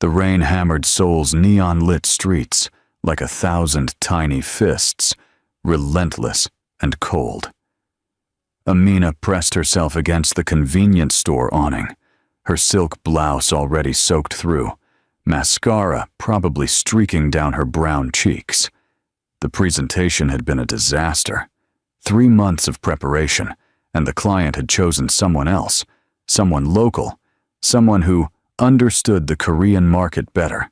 The rain hammered Seoul's neon-lit streets like 1,000 tiny fists, relentless and cold. Amina pressed herself against the convenience store awning, her silk blouse already soaked through, mascara probably streaking down her brown cheeks. The presentation had been a disaster. 3 months of preparation, and the client had chosen someone else, someone local, someone who understood the Korean market better.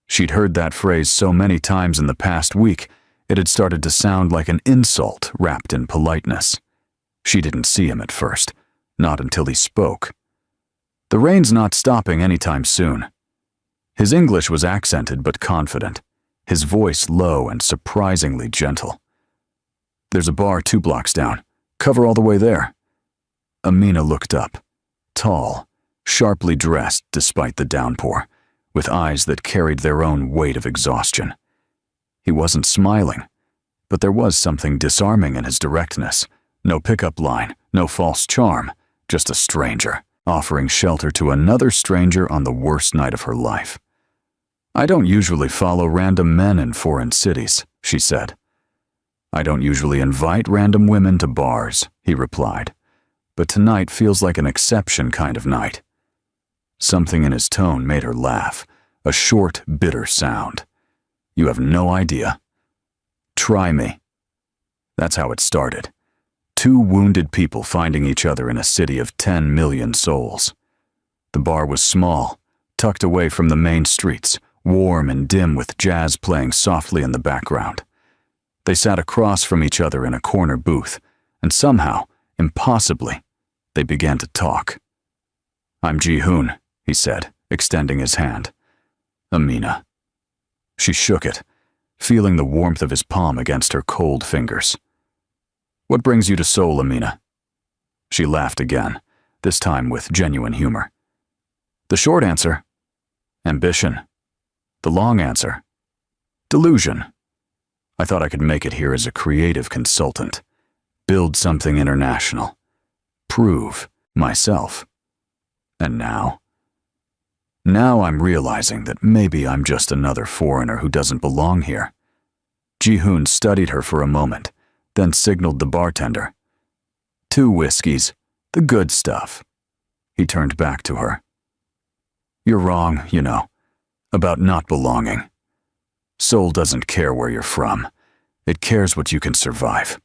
She'd heard that phrase so many times in the past week, it had started to sound like an insult wrapped in politeness. She didn't see him at first, not until he spoke. The rain's not stopping anytime soon. His English was accented but confident, his voice low and surprisingly gentle. There's a bar 2 blocks down. Cover all the way there. Amina looked up, tall, sharply dressed despite the downpour, with eyes that carried their own weight of exhaustion. He wasn't smiling, but there was something disarming in his directness. No pickup line, no false charm, just a stranger, offering shelter to another stranger on the worst night of her life. I don't usually follow random men in foreign cities, she said. I don't usually invite random women to bars, he replied, but tonight feels like an exception kind of night. Something in his tone made her laugh, a short, bitter sound. You have no idea. Try me. That's how it started. 2 wounded people finding each other in a city of 10 million souls. The bar was small, tucked away from the main streets, warm and dim with jazz playing softly in the background. They sat across from each other in a corner booth, and somehow, impossibly, they began to talk. I'm Ji-hoon, he said, extending his hand. Amina. She shook it, feeling the warmth of his palm against her cold fingers. What brings you to Seoul, Amina? She laughed again, this time with genuine humor. The short answer, ambition. The long answer, delusion. I thought I could make it here as a creative consultant, build something international, prove myself. And now? Now I'm realizing that maybe I'm just another foreigner who doesn't belong here. Ji-hoon studied her for a moment, then signaled the bartender. 2 whiskeys, the good stuff. He turned back to her. You're wrong, you know, about not belonging. Seoul doesn't care where you're from. It cares what you can survive.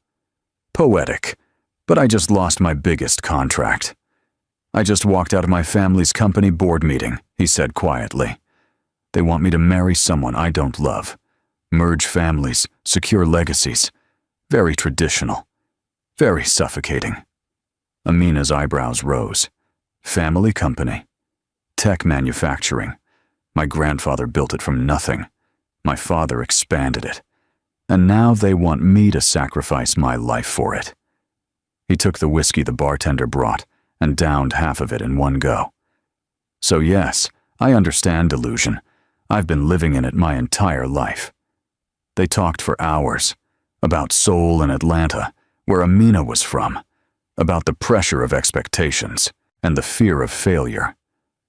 Poetic, but I just lost my biggest contract. I just walked out of my family's company board meeting, he said quietly. They want me to marry someone I don't love. Merge families, secure legacies. Very traditional. Very suffocating. Amina's eyebrows rose. Family company. Tech manufacturing. My grandfather built it from nothing. My father expanded it. And now they want me to sacrifice my life for it. He took the whiskey the bartender brought and downed half of it in one go. So yes, I understand delusion. I've been living in it my entire life. They talked for hours. About Seoul and Atlanta, where Amina was from. About the pressure of expectations and the fear of failure.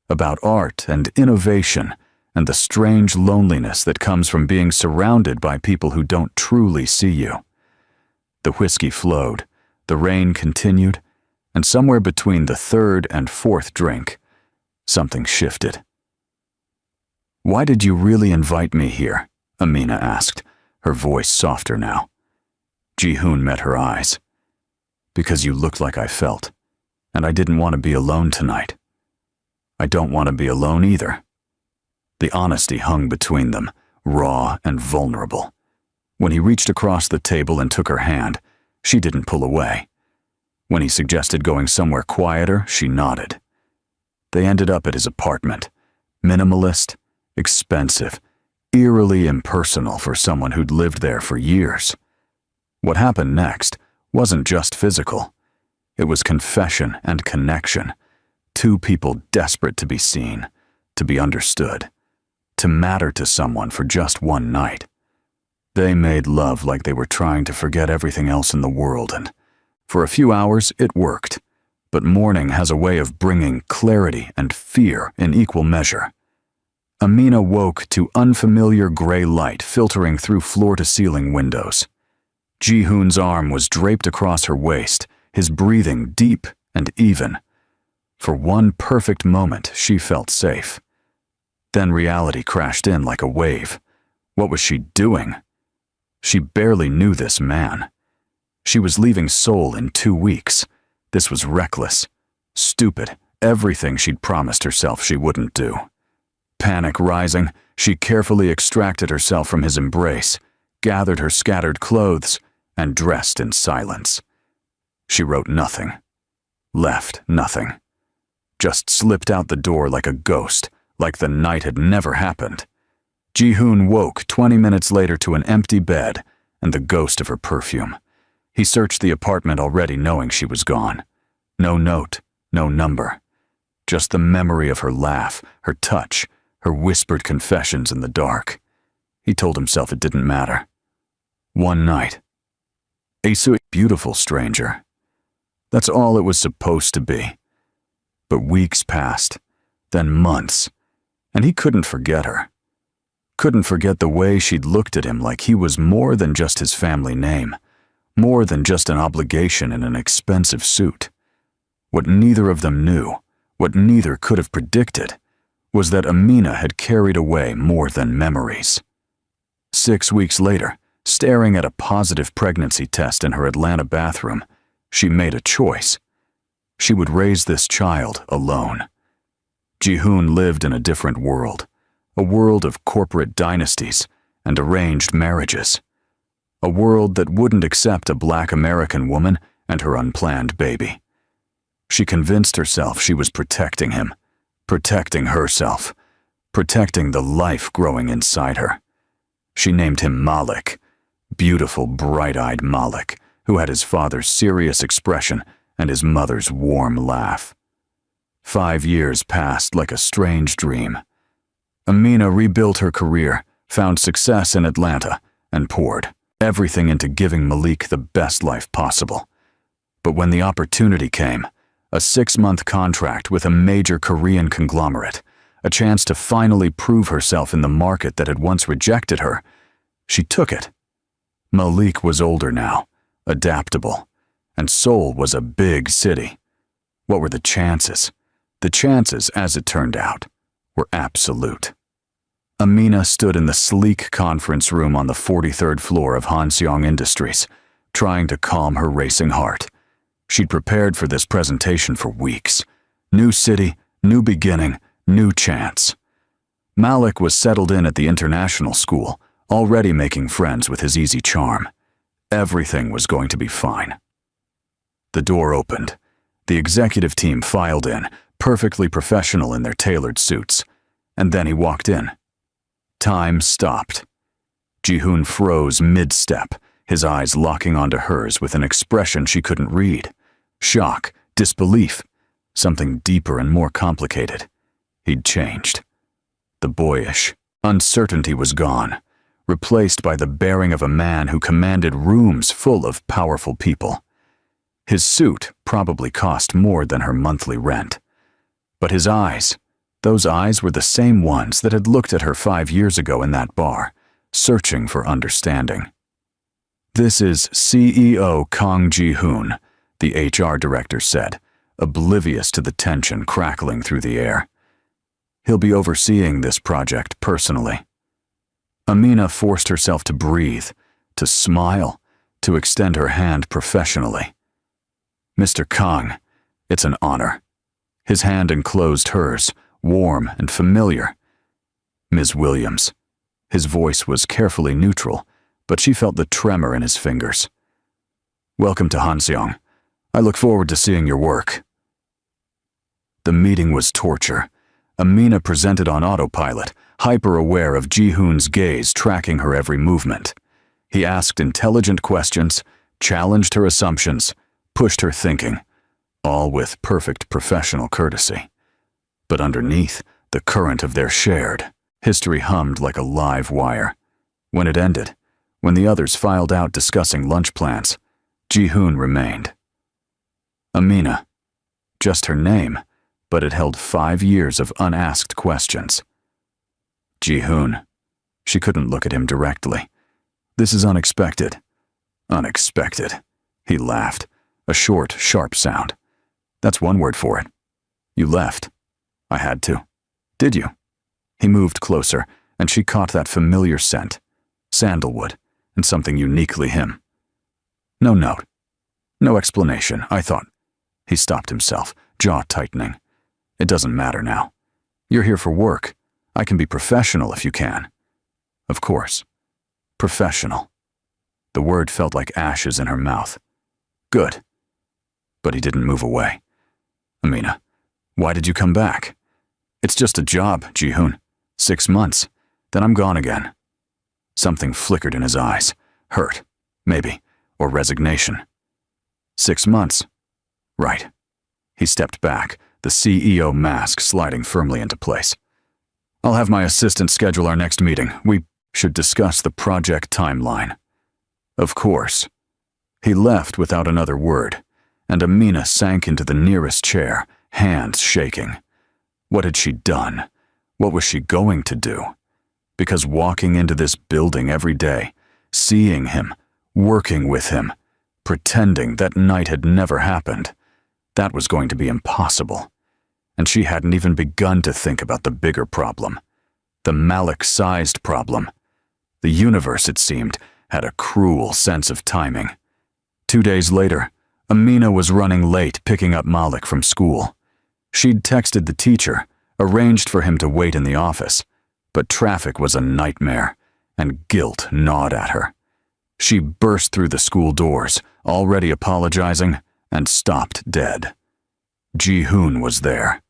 About art and innovation and the strange loneliness that comes from being surrounded by people who don't truly see you. The whiskey flowed, the rain continued, and somewhere between the 3rd and 4th drink, something shifted. Why did you really invite me here? Amina asked, her voice softer now. Ji-hoon met her eyes. Because you looked like I felt, and I didn't want to be alone tonight. I don't want to be alone either. The honesty hung between them, raw and vulnerable. When he reached across the table and took her hand, she didn't pull away. When he suggested going somewhere quieter, she nodded. They ended up at his apartment, minimalist, expensive, eerily impersonal for someone who'd lived there for years. What happened next wasn't just physical. It was confession and connection. 2 people desperate to be seen, to be understood, to matter to someone for just one night. They made love like they were trying to forget everything else in the world, and for a few hours it worked. But morning has a way of bringing clarity and fear in equal measure. Amina woke to unfamiliar gray light filtering through floor-to-ceiling windows. Ji-hoon's arm was draped across her waist, his breathing deep and even. For one perfect moment, she felt safe. Then reality crashed in like a wave. What was she doing? She barely knew this man. She was leaving Seoul in 2 weeks. This was reckless, stupid, everything she'd promised herself she wouldn't do. Panic rising, she carefully extracted herself from his embrace, gathered her scattered clothes, and dressed in silence. She wrote nothing, left nothing, just slipped out the door like a ghost, like the night had never happened. Ji-hoon woke 20 minutes later to an empty bed and the ghost of her perfume. He searched the apartment already knowing she was gone. No note, no number. Just the memory of her laugh, her touch, her whispered confessions in the dark. He told himself it didn't matter. One night. A sweet, beautiful stranger. That's all it was supposed to be. But weeks passed, then months, and he couldn't forget her. Couldn't forget the way she'd looked at him like he was more than just his family name, more than just an obligation in an expensive suit. What neither of them knew, what neither could have predicted, was that Amina had carried away more than memories. 6 weeks later, staring at a positive pregnancy test in her Atlanta bathroom, she made a choice. She would raise this child alone. Ji-hoon lived in a different world, a world of corporate dynasties and arranged marriages. A world that wouldn't accept a Black American woman and her unplanned baby. She convinced herself she was protecting him, protecting herself, protecting the life growing inside her. She named him Malik, beautiful, bright-eyed Malik, who had his father's serious expression and his mother's warm laugh. 5 years passed like a strange dream. Amina rebuilt her career, found success in Atlanta, and poured everything into giving Malik the best life possible. But when the opportunity came, a 6-month contract with a major Korean conglomerate, a chance to finally prove herself in the market that had once rejected her, she took it. Malik was older now, adaptable, and Seoul was a big city. What were the chances? The chances, as it turned out, were absolute. Amina stood in the sleek conference room on the 43rd floor of Hanseong Industries, trying to calm her racing heart. She'd prepared for this presentation for weeks. New city, new beginning, new chance. Malik was settled in at the international school, already making friends with his easy charm. Everything was going to be fine. The door opened. The executive team filed in, perfectly professional in their tailored suits. And then he walked in. Time stopped. Ji-hoon froze mid-step, his eyes locking onto hers with an expression she couldn't read. Shock, disbelief, something deeper and more complicated. He'd changed. The boyish uncertainty was gone, replaced by the bearing of a man who commanded rooms full of powerful people. His suit probably cost more than her monthly rent. But his eyes, those eyes were the same ones that had looked at her 5 years ago in that bar, searching for understanding. "This is CEO Kang Ji-hoon," the HR director said, oblivious to the tension crackling through the air. "He'll be overseeing this project personally." Amina forced herself to breathe, to smile, to extend her hand professionally. "Mr. Kang, it's an honor." His hand enclosed hers, warm and familiar. "Ms. Williams." His voice was carefully neutral, but she felt the tremor in his fingers. "Welcome to Hanseong. I look forward to seeing your work." The meeting was torture. Amina presented on autopilot, hyper-aware of Ji-hoon's gaze tracking her every movement. He asked intelligent questions, challenged her assumptions, pushed her thinking, all with perfect professional courtesy. But underneath, the current of their shared history hummed like a live wire. When it ended, when the others filed out discussing lunch plans, Ji-hoon remained. Amina. Just her name, but it held 5 years of unasked questions. Ji-hoon. She couldn't look at him directly. This is unexpected. Unexpected. He laughed, a short, sharp sound. That's one word for it. You left. I had to. Did you? He moved closer, and she caught that familiar scent. Sandalwood, and something uniquely him. No note. No explanation, I thought. He stopped himself, jaw tightening. It doesn't matter now. You're here for work. I can be professional if you can. Of course. Professional. The word felt like ashes in her mouth. Good. But he didn't move away. Amina, why did you come back? It's just a job, Ji-hoon. 6 months. Then I'm gone again. Something flickered in his eyes. Hurt, maybe, or resignation. 6 months. Right. He stepped back, the CEO mask sliding firmly into place. I'll have my assistant schedule our next meeting. We should discuss the project timeline. Of course. He left without another word, and Amina sank into the nearest chair, hands shaking. What had she done? What was she going to do? Because walking into this building every day, seeing him, working with him, pretending that night had never happened, that was going to be impossible. And she hadn't even begun to think about the bigger problem. The Malik-sized problem. The universe, it seemed, had a cruel sense of timing. 2 days later, Amina was running late picking up Malik from school. She'd texted the teacher, arranged for him to wait in the office, but traffic was a nightmare, and guilt gnawed at her. She burst through the school doors, already apologizing, and stopped dead. Ji-hoon was there.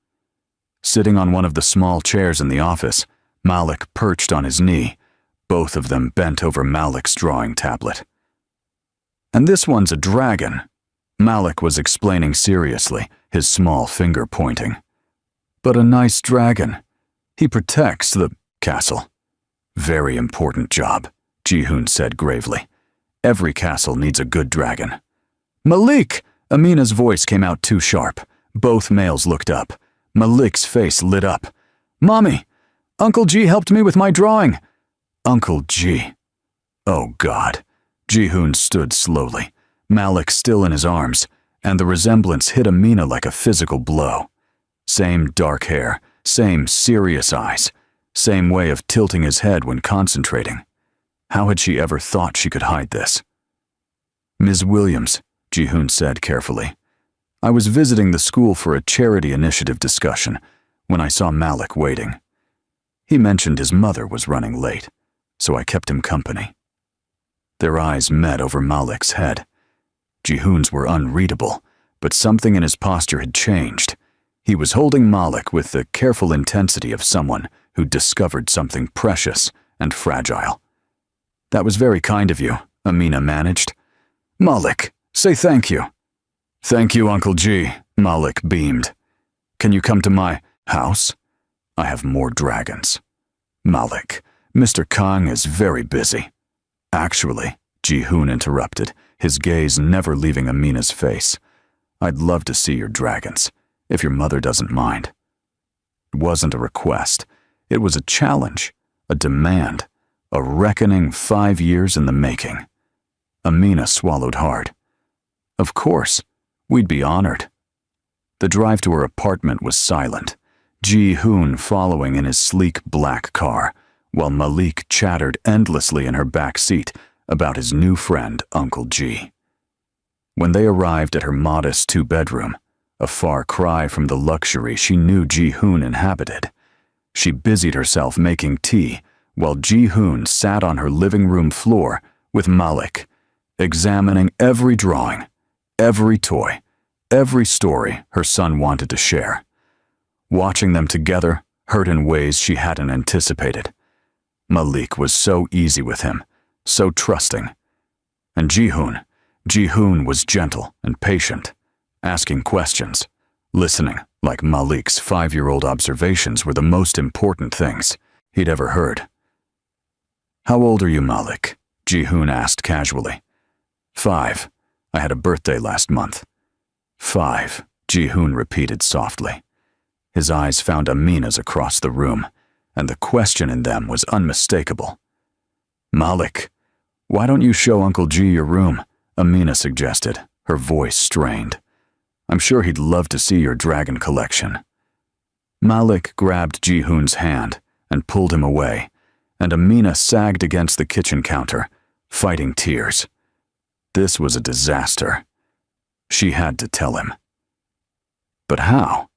Sitting on one of the small chairs in the office, Malik perched on his knee, both of them bent over Malik's drawing tablet. And this one's a dragon, Malik was explaining seriously, his small finger pointing. But a nice dragon. He protects the castle. Very important job, Ji-hoon said gravely. Every castle needs a good dragon. Malik! Amina's voice came out too sharp. Both males looked up. Malik's face lit up. Mommy! Uncle G helped me with my drawing. Uncle G. Oh God. Ji-hoon stood slowly, Malik still in his arms, and the resemblance hit Amina like a physical blow. Same dark hair, same serious eyes, same way of tilting his head when concentrating. How had she ever thought she could hide this? Ms. Williams, Ji-hoon said carefully. I was visiting the school for a charity initiative discussion when I saw Malik waiting. He mentioned his mother was running late, so I kept him company. Their eyes met over Malik's head. Ji-hoon's were unreadable, but something in his posture had changed. He was holding Malik with the careful intensity of someone who discovered something precious and fragile. That was very kind of you, Amina managed. Malik, say thank you. Thank you, Uncle G, Malik beamed. Can you come to my house? I have more dragons. Malik, Mr. Kang is very busy. Actually, Ji-hoon interrupted, his gaze never leaving Amina's face. I'd love to see your dragons, if your mother doesn't mind. It wasn't a request. It was a challenge, a demand, a reckoning 5 years in the making. Amina swallowed hard. Of course, we'd be honored. The drive to her apartment was silent, Ji-hoon following in his sleek black car, while Malik chattered endlessly in her back seat about his new friend, Uncle G. When they arrived at her modest 2-bedroom, a far cry from the luxury she knew Ji-hoon inhabited, she busied herself making tea while Ji-hoon sat on her living room floor with Malik, examining every drawing, every toy, every story her son wanted to share. Watching them together hurt in ways she hadn't anticipated. Malik was so easy with him, so trusting. And Ji-hoon was gentle and patient, asking questions, listening like Malik's 5-year-old observations were the most important things he'd ever heard. How old are you, Malik? Ji-hoon asked casually. 5. I had a birthday last month. 5, Ji-hoon repeated softly. His eyes found Amina's across the room, and the question in them was unmistakable. "Malik, why don't you show Uncle G your room?" Amina suggested, her voice strained. "I'm sure he'd love to see your dragon collection." Malik grabbed Ji-hoon's hand and pulled him away, and Amina sagged against the kitchen counter, fighting tears. This was a disaster. She had to tell him. But how?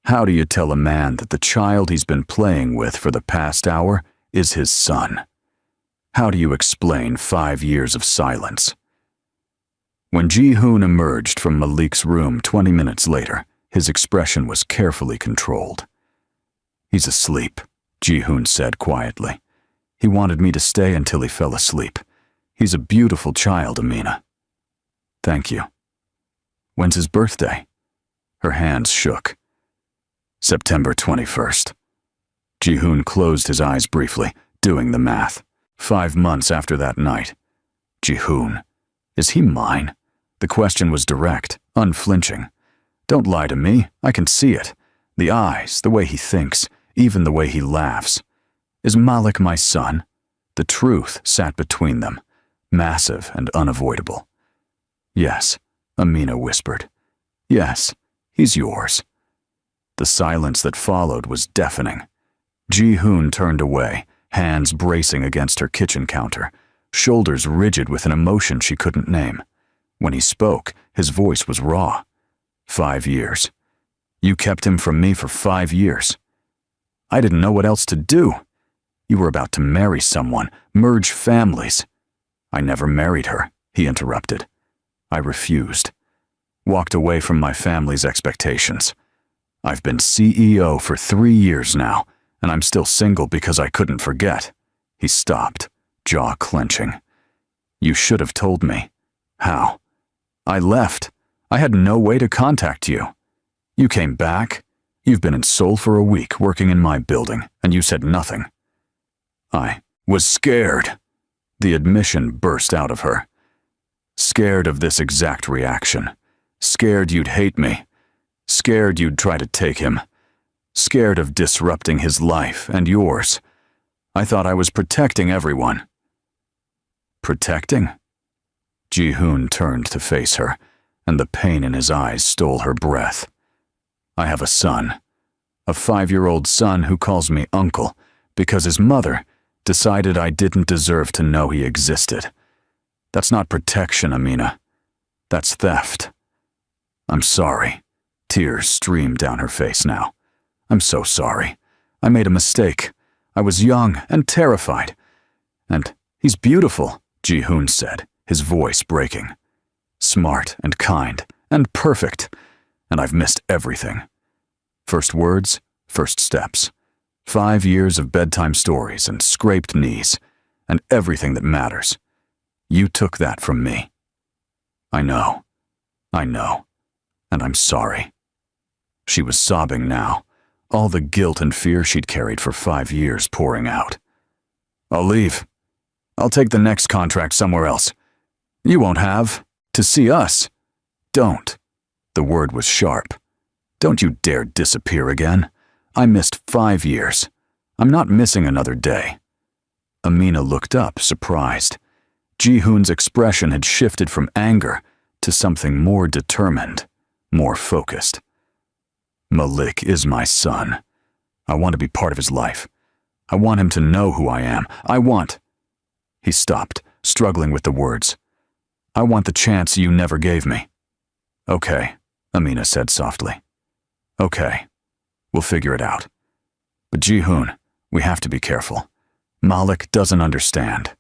How do you tell a man that the child he's been playing with for the past hour is his son? How do you explain 5 years of silence? When Ji-hoon emerged from Malik's room 20 minutes later, his expression was carefully controlled. "He's asleep," Ji-hoon said quietly. "He wanted me to stay until he fell asleep. He's a beautiful child, Amina." "Thank you." "When's his birthday?" Her hands shook. "September 21st. Ji-hoon closed his eyes briefly, doing the math. 5 months after that night. Ji-hoon. Is he mine? The question was direct, unflinching. Don't lie to me, I can see it. The eyes, the way he thinks, even the way he laughs. Is Malik my son? The truth sat between them, massive and unavoidable. "Yes," Amina whispered. "Yes, he's yours." The silence that followed was deafening. Ji-hoon turned away, hands bracing against her kitchen counter, shoulders rigid with an emotion she couldn't name. When he spoke, his voice was raw. 5 years. You kept him from me for 5 years. I didn't know what else to do. You were about to marry someone, merge families. I never married her, he interrupted. I refused. Walked away from my family's expectations. I've been CEO for 3 years now, and I'm still single because I couldn't forget. He stopped, jaw clenching. You should have told me. How? I left. I had no way to contact you. You came back. You've been in Seoul for a week working in my building, and you said nothing. I was scared. The admission burst out of her. Scared of this exact reaction. Scared you'd hate me. Scared you'd try to take him. Scared of disrupting his life and yours. I thought I was protecting everyone. Protecting? Ji-hoon turned to face her, and the pain in his eyes stole her breath. I have a son. A 5-year-old son who calls me uncle because his mother decided I didn't deserve to know he existed. That's not protection, Amina. That's theft. I'm sorry. Tears streamed down her face now. I'm so sorry. I made a mistake. I was young and terrified. And he's beautiful, Ji-hoon said, his voice breaking. Smart and kind and perfect. And I've missed everything. First words, first steps. 5 years of bedtime stories and scraped knees, and everything that matters. You took that from me. I know, and I'm sorry. She was sobbing now, all the guilt and fear she'd carried for 5 years pouring out. I'll leave. I'll take the next contract somewhere else. You won't have to see us. Don't. The word was sharp. Don't you dare disappear again. I missed 5 years. I'm not missing another day. Amina looked up, surprised. Ji-hoon's expression had shifted from anger to something more determined, more focused. Malik is my son. I want to be part of his life. I want him to know who I am. He stopped, struggling with the words. I want the chance you never gave me. Okay, Amina said softly. Okay, we'll figure it out. But Ji-hoon, we have to be careful. Malik doesn't understand.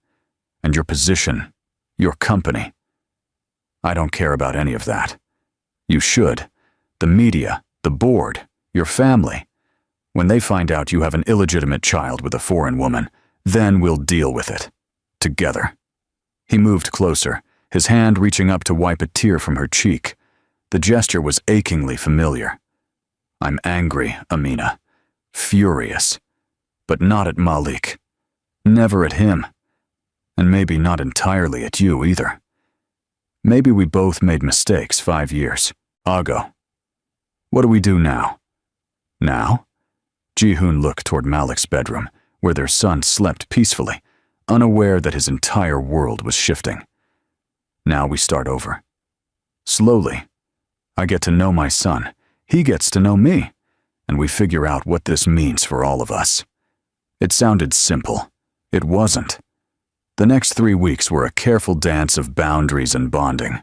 And your position, your company. I don't care about any of that. You should. The media, the board, your family. When they find out you have an illegitimate child with a foreign woman, then we'll deal with it. Together. He moved closer, his hand reaching up to wipe a tear from her cheek. The gesture was achingly familiar. I'm angry, Amina. Furious. But not at Malik. Never at him. And maybe not entirely at you either. Maybe we both made mistakes 5 years. I'll go. What do we do now? Now? Ji-hoon looked toward Malik's bedroom, where their son slept peacefully, unaware that his entire world was shifting. Now we start over. Slowly, I get to know my son, he gets to know me, and we figure out what this means for all of us. It sounded simple. It wasn't. The next 3 weeks were a careful dance of boundaries and bonding.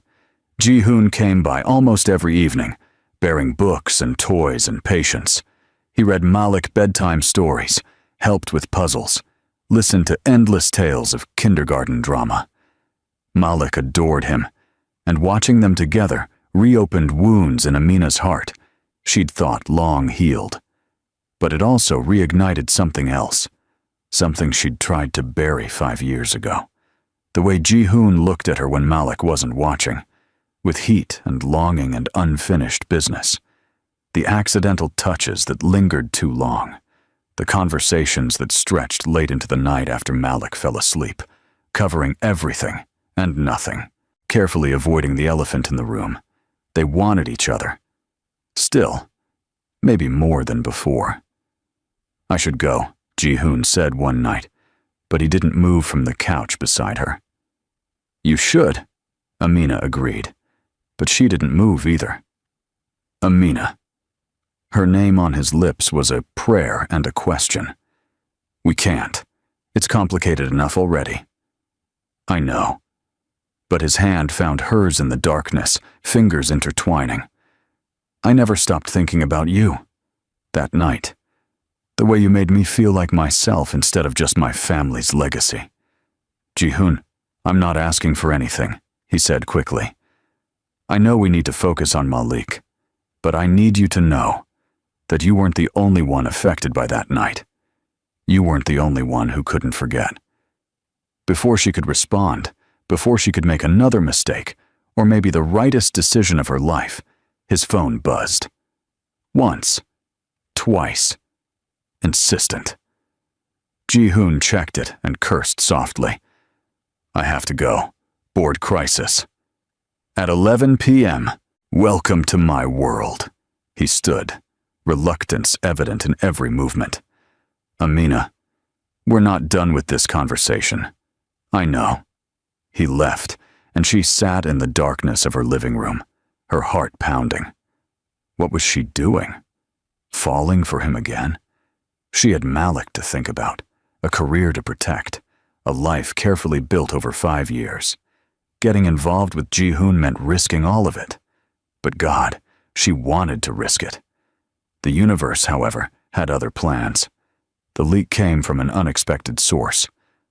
Ji-hoon came by almost every evening, bearing books and toys and patience. He read Malik bedtime stories, helped with puzzles, listened to endless tales of kindergarten drama. Malik adored him, and watching them together reopened wounds in Amina's heart she'd thought long healed. But it also reignited something else, something she'd tried to bury 5 years ago. The way Ji-hoon looked at her when Malik wasn't watching, with heat and longing and unfinished business. The accidental touches that lingered too long. The conversations that stretched late into the night after Malik fell asleep, covering everything and nothing, carefully avoiding the elephant in the room. They wanted each other. Still, maybe more than before. "I should go," Ji-hoon said one night, but he didn't move from the couch beside her. "You should," Amina agreed, but she didn't move either. Amina. Her name on his lips was a prayer and a question. "We can't. It's complicated enough already." "I know." But his hand found hers in the darkness, fingers intertwining. "I never stopped thinking about you. That night. The way you made me feel like myself instead of just my family's legacy." "Ji-hoon, I'm not asking for anything," he said quickly. "I know we need to focus on Malik, but I need you to know that you weren't the only one affected by that night. You weren't the only one who couldn't forget." Before she could respond, before she could make another mistake, or maybe the rightest decision of her life, his phone buzzed. Once. Twice. Insistent. Ji-hoon checked it and cursed softly. "I have to go. Board crisis." At 11 p.m., "Welcome to my world." He stood, reluctance evident in every movement. "Amina, we're not done with this conversation." "I know." He left, and she sat in the darkness of her living room, her heart pounding. What was she doing? Falling for him again? She had Malik to think about, a career to protect, a life carefully built over 5 years. Getting involved with Ji-hoon meant risking all of it. But God, she wanted to risk it. The universe, however, had other plans. The leak came from an unexpected source,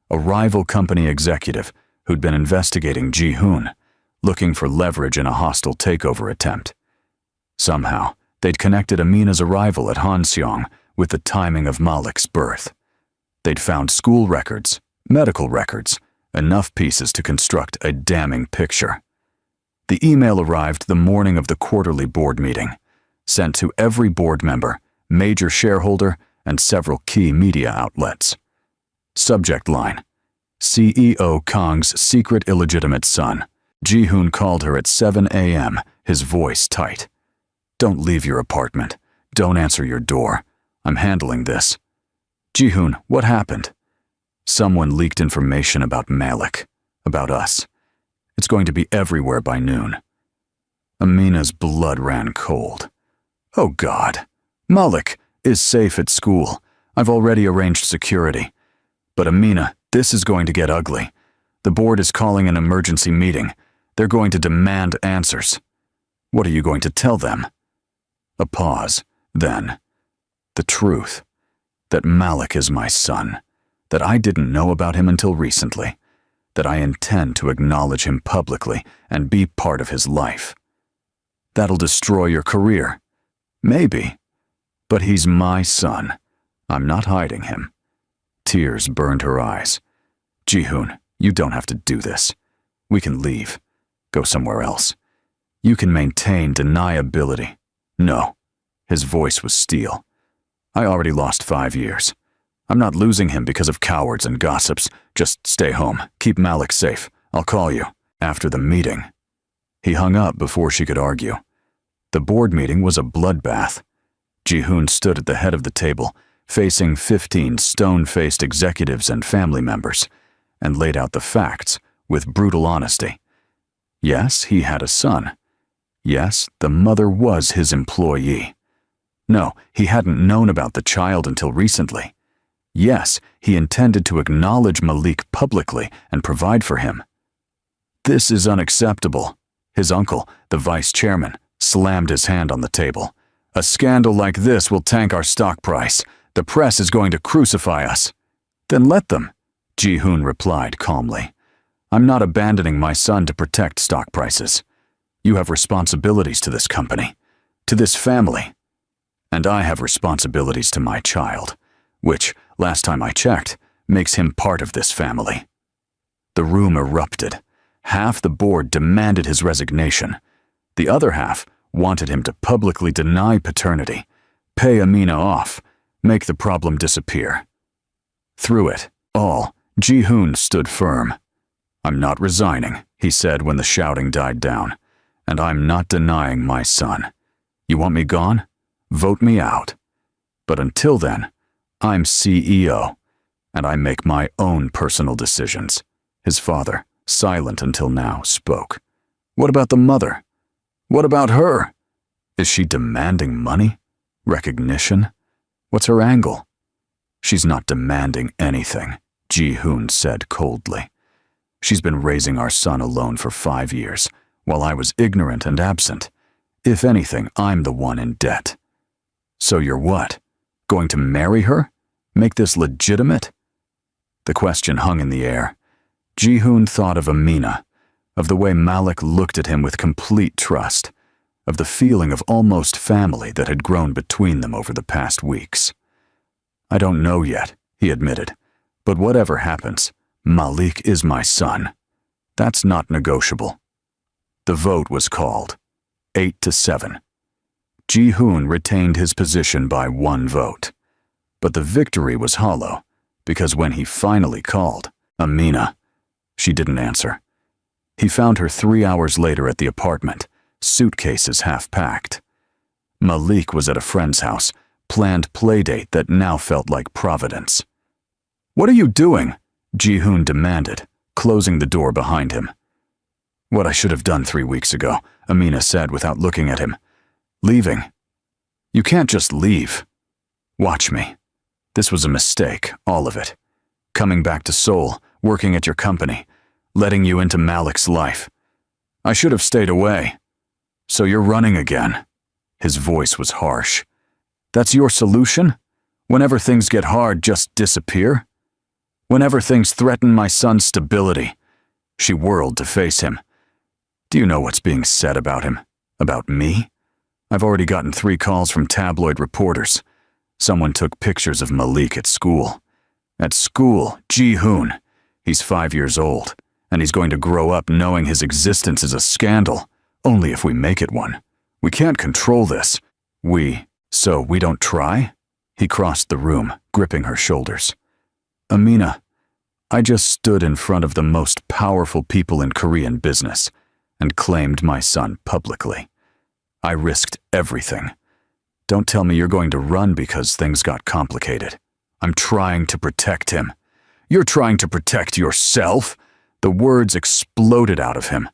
a rival company executive who'd been investigating Ji-hoon, looking for leverage in a hostile takeover attempt. Somehow, they'd connected Amina's arrival at Hanseong with the timing of Malik's birth. They'd found school records, medical records, enough pieces to construct a damning picture. The email arrived the morning of the quarterly board meeting, sent to every board member, major shareholder, and several key media outlets. Subject line: CEO Kang's secret illegitimate son. Ji-hoon called her at 7 a.m., his voice tight. "Don't leave your apartment. Don't answer your door. I'm handling this." "Ji-hoon, what happened?" "Someone leaked information about Malik, about us. It's going to be everywhere by noon." Amina's blood ran cold. "Oh God. Malik is safe at school. I've already arranged security. But Amina, this is going to get ugly. The board is calling an emergency meeting. They're going to demand answers. What are you going to tell them?" A pause, then. "The truth. That Malik is my son. That I didn't know about him until recently. That I intend to acknowledge him publicly and be part of his life. That'll destroy your career. Maybe. But he's my son. I'm not hiding him." Tears burned her eyes. "Ji-hoon, you don't have to do this. We can leave. Go somewhere else. You can maintain deniability." "No." His voice was steel. "I already lost 5 years. I'm not losing him because of cowards and gossips. Just stay home. Keep Malik safe. I'll call you after the meeting." He hung up before she could argue. The board meeting was a bloodbath. Ji-hoon stood at the head of the table, facing 15 stone-faced executives and family members, and laid out the facts with brutal honesty. Yes, he had a son. Yes, the mother was his employee. No, he hadn't known about the child until recently. Yes, he intended to acknowledge Malik publicly and provide for him. This is unacceptable. His uncle, the vice chairman, slammed his hand on the table. A scandal like this will tank our stock price. The press is going to crucify us. Then let them, Ji-hoon replied calmly. I'm not abandoning my son to protect stock prices. You have responsibilities to this company, to this family. And I have responsibilities to my child, which, last time I checked, makes him part of this family. The room erupted. Half the board demanded his resignation. The other half wanted him to publicly deny paternity, pay Amina off, make the problem disappear. Through it all, Ji-hoon stood firm. I'm not resigning, he said when the shouting died down, and I'm not denying my son. You want me gone? Vote me out. But until then, I'm CEO, and I make my own personal decisions. His father, silent until now, spoke. What about the mother? What about her? Is she demanding money? Recognition? What's her angle? She's not demanding anything, Ji-hoon said coldly. She's been raising our son alone for 5 years, while I was ignorant and absent. If anything, I'm the one in debt. So you're what? Going to marry her? Make this legitimate? The question hung in the air. Ji-hoon thought of Amina, of the way Malik looked at him with complete trust, of the feeling of almost family that had grown between them over the past weeks. I don't know yet, he admitted, but whatever happens, Malik is my son. That's not negotiable. The vote was called, 8-7. Ji-hoon retained his position by 1 vote. But the victory was hollow, because when he finally called, Amina, she didn't answer. He found her 3 hours later at the apartment, suitcases half-packed. Malik was at a friend's house, planned playdate that now felt like Providence. What are you doing? Ji-hoon demanded, closing the door behind him. What I should have done 3 weeks ago, Amina said without looking at him. Leaving. You can't just leave. Watch me. This was a mistake, all of it. Coming back to Seoul, working at your company, letting you into Malik's life. I should have stayed away. So you're running again. His voice was harsh. That's your solution? Whenever things get hard, just disappear? Whenever things threaten my son's stability. She whirled to face him. Do you know what's being said about him? About me? I've already gotten 3 calls from tabloid reporters. Someone took pictures of Malik at school. At school, Ji-hoon. He's 5 years old, and he's going to grow up knowing his existence is a scandal, only if we make it one. We can't control this. So we don't try? He crossed the room, gripping her shoulders. Amina, I just stood in front of the most powerful people in Korean business and claimed my son publicly. I risked everything. Don't tell me you're going to run because things got complicated. I'm trying to protect him. You're trying to protect yourself? The words exploded out of him.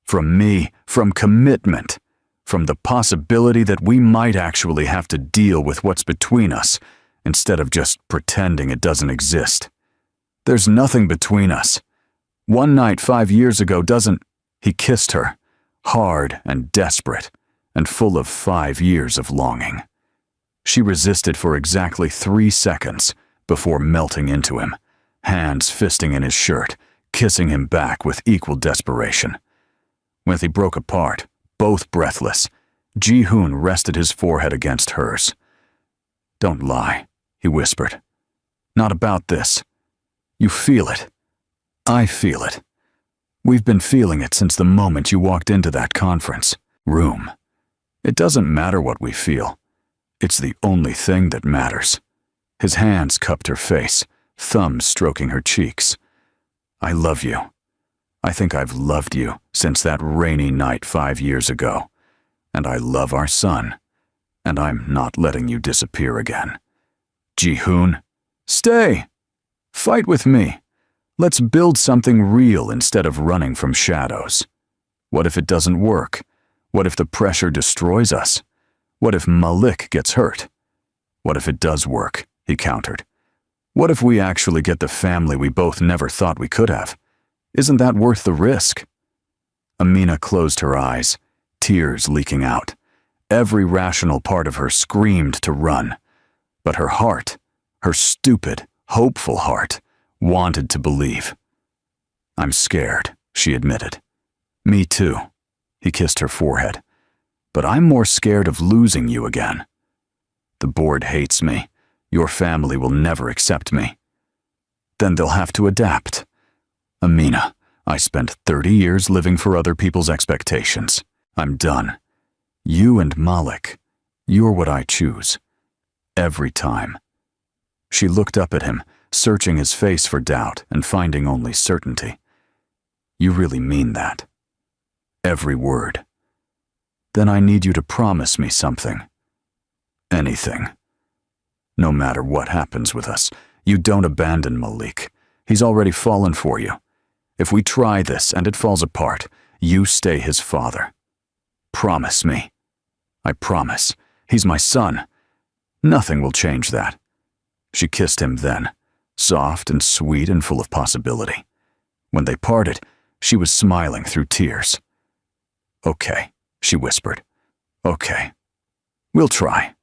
From me, from commitment, from the possibility that we might actually have to deal with what's between us instead of just pretending it doesn't exist. There's nothing between us. One night 5 years ago doesn't... He kissed her, hard and desperate, and full of 5 years of longing. She resisted for exactly 3 seconds before melting into him, hands fisting in his shirt, kissing him back with equal desperation. When they broke apart, both breathless, Ji-hoon rested his forehead against hers. Don't lie, he whispered. Not about this. You feel it. I feel it. We've been feeling it since the moment you walked into that conference room. It doesn't matter what we feel. It's the only thing that matters. His hands cupped her face, thumbs stroking her cheeks. I love you. I think I've loved you since that rainy night 5 years ago. And I love our son. And I'm not letting you disappear again. Ji-hoon, stay! Fight with me. Let's build something real instead of running from shadows. What if it doesn't work? What if the pressure destroys us? What if Malik gets hurt? What if it does work? He countered. What if we actually get the family we both never thought we could have? Isn't that worth the risk? Amina closed her eyes, tears leaking out. Every rational part of her screamed to run. But her heart, her stupid, hopeful heart, wanted to believe. I'm scared, she admitted. Me too. He kissed her forehead. But I'm more scared of losing you again. The board hates me. Your family will never accept me. Then they'll have to adapt. Amina, I spent 30 years living for other people's expectations. I'm done. You and Malik, you're what I choose. Every time. She looked up at him, searching his face for doubt and finding only certainty. You really mean that? Every word. Then I need you to promise me something. Anything. No matter what happens with us, you don't abandon Malik. He's already fallen for you. If we try this and it falls apart, you stay his father. Promise me. I promise. He's my son. Nothing will change that. She kissed him then, soft and sweet and full of possibility. When they parted, she was smiling through tears. Okay, she whispered. Okay. We'll try.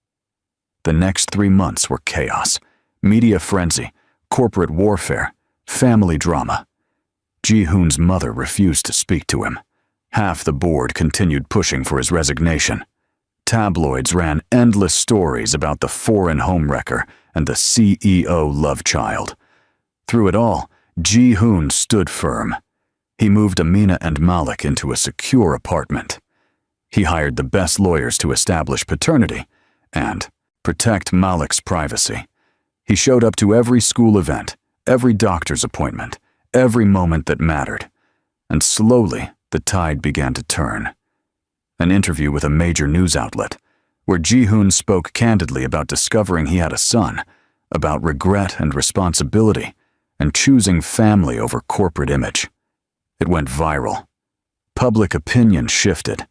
The next 3 months were chaos, media frenzy, corporate warfare, family drama. Ji-hoon's mother refused to speak to him. Half the board continued pushing for his resignation. Tabloids ran endless stories about the foreign homewrecker and the CEO love child. Through it all, Ji-hoon stood firm. He moved Amina and Malik into a secure apartment. He hired the best lawyers to establish paternity and protect Malik's privacy. He showed up to every school event, every doctor's appointment, every moment that mattered. And slowly, the tide began to turn. An interview with a major news outlet, where Ji-hoon spoke candidly about discovering he had a son, about regret and responsibility, and choosing family over corporate image. It went viral. Public opinion shifted.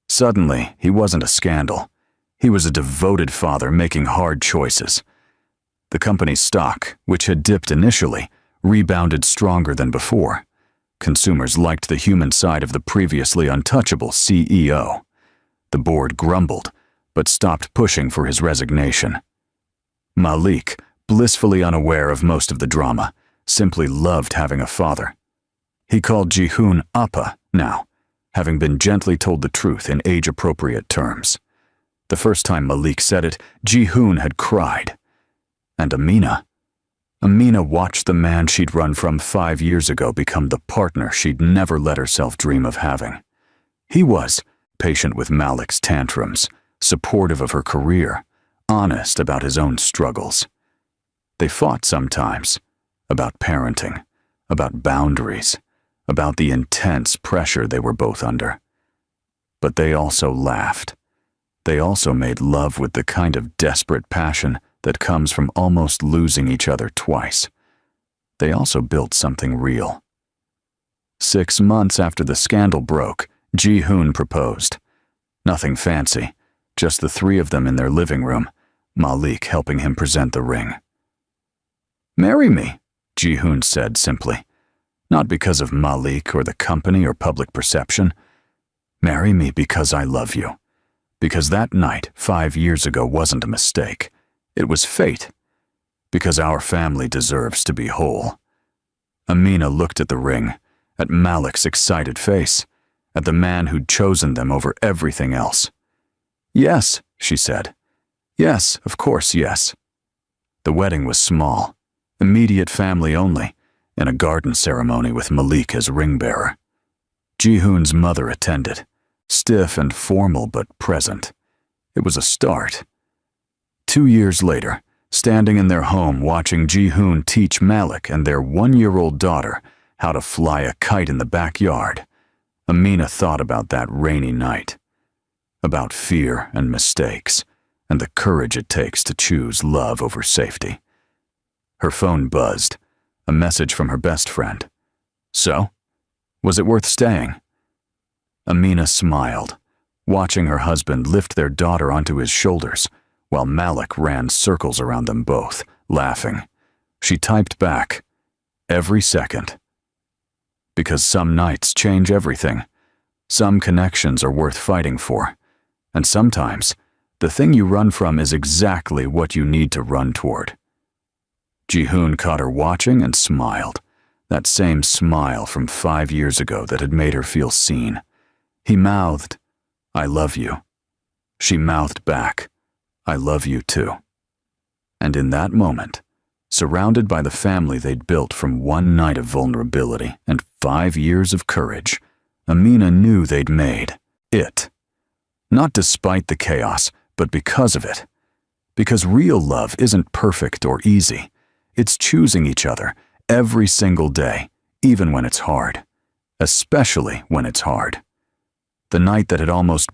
Suddenly, he wasn't a scandal. He was a devoted father making hard choices. The company's stock, which had dipped initially, rebounded stronger than before. Consumers liked the human side of the previously untouchable CEO. The board grumbled, but stopped pushing for his resignation. Malik, blissfully unaware of most of the drama, simply loved having a father. He called Ji-hoon Appa now, having been gently told the truth in age-appropriate terms. The first time Malik said it, Ji-hoon had cried. And Amina watched the man she'd run from 5 years ago become the partner she'd never let herself dream of having. He was patient with Malik's tantrums, supportive of her career, honest about his own struggles. They fought sometimes, about parenting, about boundaries, about the intense pressure they were both under. But they also laughed. They also made love with the kind of desperate passion that comes from almost losing each other twice. They also built something real. 6 months after the scandal broke, Ji-hoon proposed. Nothing fancy, just the 3 of them in their living room, Malik helping him present the ring. "Marry me," Ji-hoon said simply. Not because of Malik or the company or public perception. Marry me because I love you. Because that night 5 years ago wasn't a mistake. It was fate. Because our family deserves to be whole. Amina looked at the ring, at Malik's excited face, at the man who'd chosen them over everything else. "Yes," she said. "Yes, of course, yes." The wedding was small, immediate family only, in a garden ceremony with Malik as ring-bearer. Ji-hoon's mother attended, stiff and formal but present. It was a start. 2 years later, standing in their home watching Ji-hoon teach Malik and their 1-year-old daughter how to fly a kite in the backyard, Amina thought about that rainy night. About fear and mistakes, and the courage it takes to choose love over safety. Her phone buzzed, a message from her best friend. So, was it worth staying? Amina smiled, watching her husband lift their daughter onto his shoulders, while Malik ran circles around them both, laughing. She typed back, "Every second." Because some nights change everything. Some connections are worth fighting for, and sometimes the thing you run from is exactly what you need to run toward. Jihoon caught her watching and smiled, that same smile from 5 years ago that had made her feel seen. He mouthed, "I love you." She mouthed back, "I love you too." And in that moment, surrounded by the family they'd built from one night of vulnerability and 5 years of courage, Amina knew they'd made it. Not despite the chaos, but because of it. Because real love isn't perfect or easy. It's choosing each other every single day, even when it's hard. Especially when it's hard. The night that had almost